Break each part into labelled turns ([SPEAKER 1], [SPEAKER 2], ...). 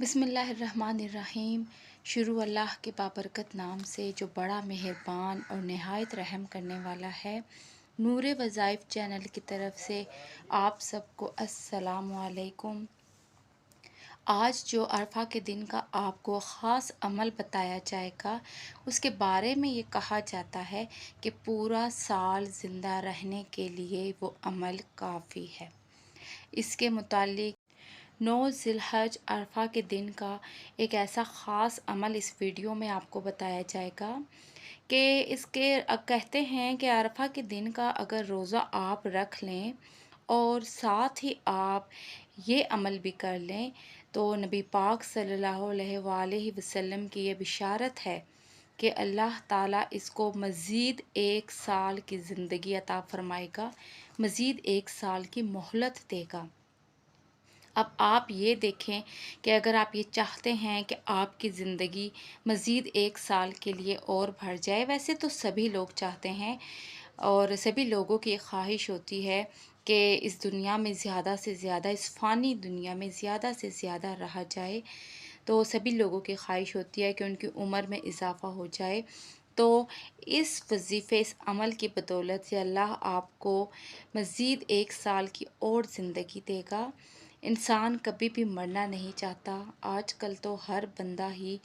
[SPEAKER 1] بسم اللہ الرحمن الرحیم۔ شروع اللہ کے بابرکت نام سے جو بڑا مہربان اور نہایت رحم کرنے والا ہے۔ نور وظائف چینل کی طرف سے آپ سب کو السلام علیکم۔ آج جو عرفہ کے دن کا آپ کو خاص عمل بتایا جائے گا، اس کے بارے میں یہ کہا جاتا ہے کہ پورا سال زندہ رہنے کے لیے وہ عمل کافی ہے۔ اس کے متعلق 9 ذی الحج عرفہ کے دن کا ایک ایسا خاص عمل اس ویڈیو میں آپ کو بتایا جائے گا کہ اس کے کہتے ہیں کہ عرفہ کے دن کا اگر روزہ آپ رکھ لیں اور ساتھ ہی آپ یہ عمل بھی کر لیں تو نبی پاک صلی اللہ علیہ وآلہ وسلم کی یہ بشارت ہے کہ اللہ تعالیٰ اس کو مزید 1 سال کی زندگی عطا فرمائے گا، مزید 1 سال کی مہلت دے گا۔ اب آپ یہ دیکھیں کہ اگر آپ یہ چاہتے ہیں کہ آپ کی زندگی مزید 1 سال کے لیے اور بڑھ جائے، ویسے تو سبھی لوگ چاہتے ہیں اور سبھی لوگوں کی خواہش ہوتی ہے کہ اس دنیا میں زیادہ سے زیادہ، اس فانی دنیا میں زیادہ سے زیادہ رہا جائے، تو سبھی لوگوں کی خواہش ہوتی ہے کہ ان کی عمر میں اضافہ ہو جائے۔ تو اس وظیفے، اس عمل کی بدولت سے اللہ آپ کو مزید 1 سال کی اور زندگی دے گا۔ انسان کبھی بھی مرنا نہیں چاہتا۔ آج کل تو ہر بندہ ہی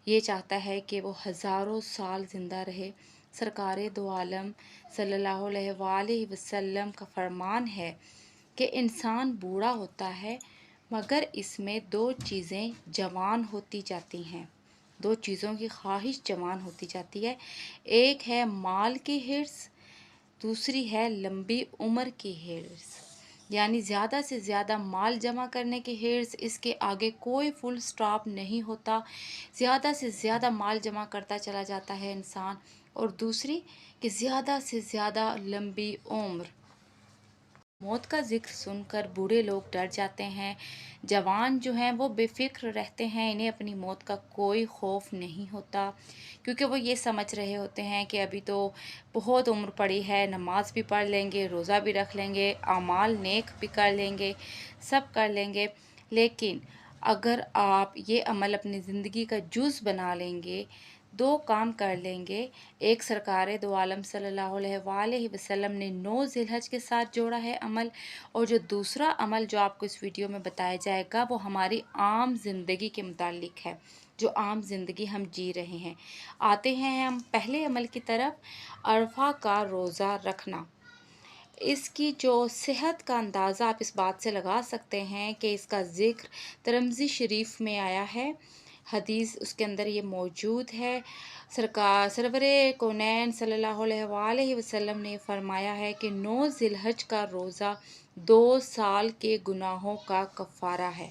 [SPEAKER 1] یہ چاہتا ہے کہ وہ ہزاروں سال زندہ رہے۔ سرکار دو عالم صلی اللہ علیہ وآلہ وسلم کا فرمان ہے کہ انسان بوڑھا ہوتا ہے مگر اس میں 2 چیزیں جوان ہوتی جاتی ہیں، 2 چیزوں کی خواہش جوان ہوتی جاتی ہے۔ ایک ہے مال کی حرص، دوسری ہے لمبی عمر کی حرص، یعنی زیادہ سے زیادہ مال جمع کرنے کی حرص، اس کے آگے کوئی فل سٹاپ نہیں ہوتا، زیادہ سے زیادہ مال جمع کرتا چلا جاتا ہے انسان۔ اور دوسری کہ زیادہ سے زیادہ لمبی عمر۔ موت کا ذکر سن کر بوڑھے لوگ ڈر جاتے ہیں، جوان جو ہیں وہ بے فکر رہتے ہیں، انہیں اپنی موت کا کوئی خوف نہیں ہوتا، کیونکہ وہ یہ سمجھ رہے ہوتے ہیں کہ ابھی تو بہت عمر پڑی ہے، نماز بھی پڑھ لیں گے، روزہ بھی رکھ لیں گے، اعمال نیک بھی کر لیں گے، سب کر لیں گے۔ لیکن اگر آپ یہ عمل اپنی زندگی کا جز بنا لیں گے، 2 کام کر لیں گے، ایک سرکار دو عالم صلی اللہ علیہ وآلہ وسلم نے 9 ذی الحج کے ساتھ جوڑا ہے عمل، اور جو دوسرا عمل جو آپ کو اس ویڈیو میں بتایا جائے گا وہ ہماری عام زندگی کے متعلق ہے، جو عام زندگی ہم جی رہے ہیں۔ آتے ہیں ہم پہلے عمل کی طرف، عرفہ کا روزہ رکھنا۔ اس کی جو صحت کا اندازہ آپ اس بات سے لگا سکتے ہیں کہ اس کا ذکر ترمذی شریف میں آیا ہے، حدیث اس کے اندر یہ موجود ہے۔ سرور کونین صلی اللہ علیہ وآلہ وسلم نے فرمایا ہے کہ 9 ذی الحج کا روزہ 2 سال کے گناہوں کا کفارہ ہے۔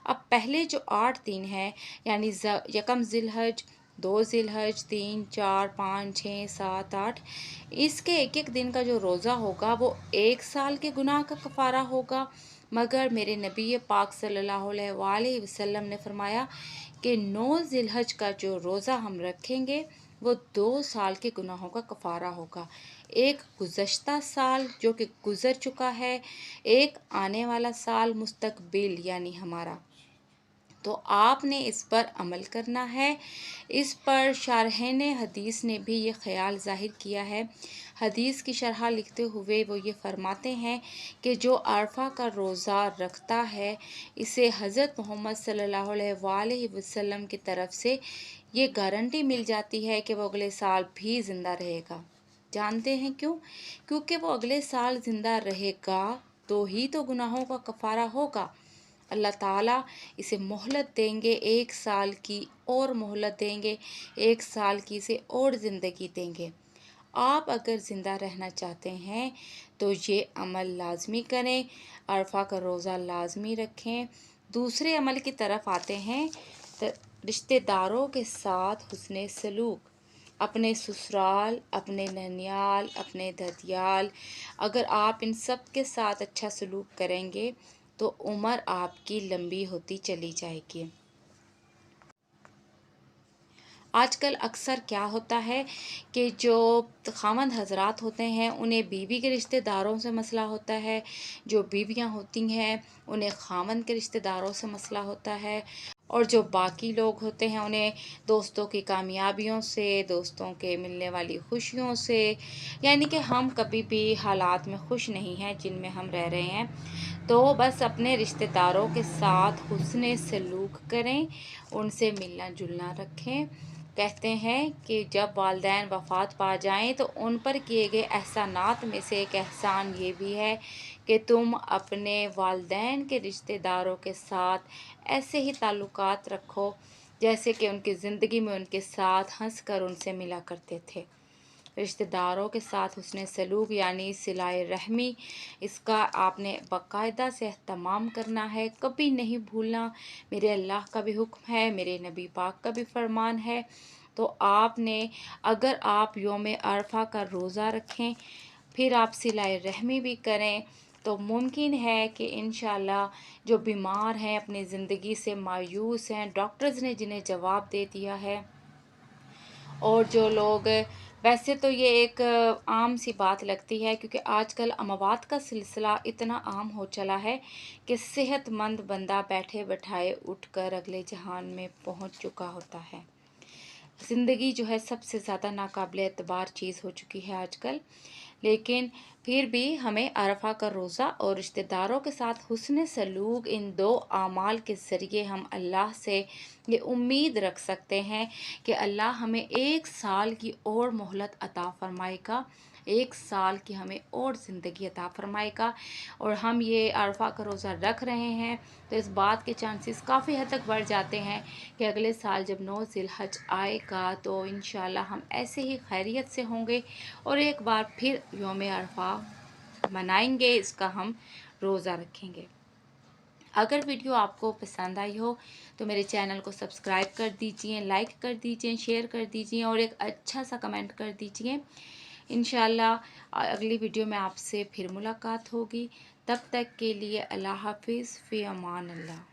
[SPEAKER 1] اب پہلے جو 8 دن ہیں، یعنی یکم ذی الحج، 2 ذی الحج، 3، 4، 5، 6، 7، 8، اس کے ایک ایک دن کا جو روزہ ہوگا وہ 1 سال کے گناہ کا کفارہ ہوگا، مگر میرے نبی پاک صلی اللہ علیہ وآلہ وسلم نے فرمایا کہ 9 ذی الحج کا جو روزہ ہم رکھیں گے وہ 2 سال کے گناہوں کا کفارہ ہوگا۔ ایک گزشتہ سال جو کہ گزر چکا ہے، ایک آنے والا سال مستقبل یعنی ہمارا۔ تو آپ نے اس پر عمل کرنا ہے۔ اس پر شارحین حدیث نے بھی یہ خیال ظاہر کیا ہے۔ حدیث کی شرح لکھتے ہوئے وہ یہ فرماتے ہیں کہ جو عرفہ کا روزہ رکھتا ہے، اسے حضرت محمد صلی اللہ علیہ وآلہ وسلم کی طرف سے یہ گارنٹی مل جاتی ہے کہ وہ اگلے سال بھی زندہ رہے گا۔ جانتے ہیں کیوں؟ کیونکہ وہ اگلے سال زندہ رہے گا تو ہی تو گناہوں کا کفارہ ہوگا۔ اللہ تعالیٰ اسے مہلت دیں گے، 1 سال کی اور مہلت دیں گے، 1 سال کی اسے اور زندگی دیں گے۔ آپ اگر زندہ رہنا چاہتے ہیں تو یہ عمل لازمی کریں، عرفہ کا روزہ لازمی رکھیں۔ دوسرے عمل کی طرف آتے ہیں، رشتہ داروں کے ساتھ حسن سلوک۔ اپنے سسرال، اپنے ننیال، اپنے ددیال، اگر آپ ان سب کے ساتھ اچھا سلوک کریں گے تو عمر آپ کی لمبی ہوتی چلی جائے گی۔ آج کل اکثر کیا ہوتا ہے کہ جو خاوند حضرات ہوتے ہیں انہیں بیوی کے رشتہ داروں سے مسئلہ ہوتا ہے، جو بیویاں ہوتی ہیں انہیں خاوند کے رشتہ داروں سے مسئلہ ہوتا ہے، اور جو باقی لوگ ہوتے ہیں انہیں دوستوں کی کامیابیوں سے، دوستوں کے ملنے والی خوشیوں سے، یعنی کہ ہم کبھی بھی حالات میں خوش نہیں ہیں جن میں ہم رہ رہے ہیں، تو بس اپنے رشتہ داروں کے ساتھ حسن سلوک کریں، ان سے ملنا جلنا رکھیں۔ کہتے ہیں کہ جب والدین وفات پا جائیں تو ان پر کیے گئے احسانات میں سے ایک احسان یہ بھی ہے کہ تم اپنے والدین کے رشتہ داروں کے ساتھ ایسے ہی تعلقات رکھو جیسے کہ ان کی زندگی میں ان کے ساتھ ہنس کر ان سے ملا کرتے تھے۔ رشتہ داروں کے ساتھ حسن سلوک یعنی صلہ رحمی، اس کا آپ نے باقاعدہ سے اہتمام کرنا ہے، کبھی نہیں بھولنا۔ میرے اللہ کا بھی حکم ہے، میرے نبی پاک کا بھی فرمان ہے۔ تو آپ نے اگر آپ یوم عرفہ کا روزہ رکھیں، پھر آپ صلہ رحمی بھی کریں، تو ممکن ہے کہ انشاءاللہ جو بیمار ہیں، اپنی زندگی سے مایوس ہیں، ڈاکٹرز نے جنہیں جواب دے دیا ہے، اور جو لوگ، ویسے تو یہ ایک عام سی بات لگتی ہے کیونکہ آج کل اموات کا سلسلہ اتنا عام ہو چلا ہے کہ صحت مند بندہ بیٹھے بٹھائے اٹھ کر اگلے جہان میں پہنچ چکا ہوتا ہے۔ زندگی جو ہے سب سے زیادہ ناقابل اعتبار چیز ہو چکی ہے آج کل، لیکن پھر بھی ہمیں عرفہ کا روزہ اور رشتہ داروں کے ساتھ حسن سلوک، ان دو اعمال کے ذریعے ہم اللہ سے یہ امید رکھ سکتے ہیں کہ اللہ ہمیں 1 سال کی اور مہلت عطا فرمائے گا، 1 سال کی ہمیں اور زندگی عطا فرمائے گا، اور ہم یہ عرفہ کا روزہ رکھ رہے ہیں تو اس بات کے چانسز کافی حد تک بڑھ جاتے ہیں کہ اگلے سال جب 9 ذی الحج آئے گا تو انشاءاللہ ہم ایسے ہی خیریت سے ہوں گے اور ایک بار پھر یوم عرفہ منائیں گے، اس کا ہم روزہ رکھیں گے۔ اگر ویڈیو آپ کو پسند آئی ہو تو میرے چینل کو سبسکرائب کر دیجئے، لائک کر دیجئے، شیئر کر دیجئے اور ایک اچھا سا کمنٹ کر دیجئے۔ انشاءاللہ اگلی ویڈیو میں آپ سے پھر ملاقات ہوگی، تب تک کے لیے اللہ حافظ، فی امان اللہ۔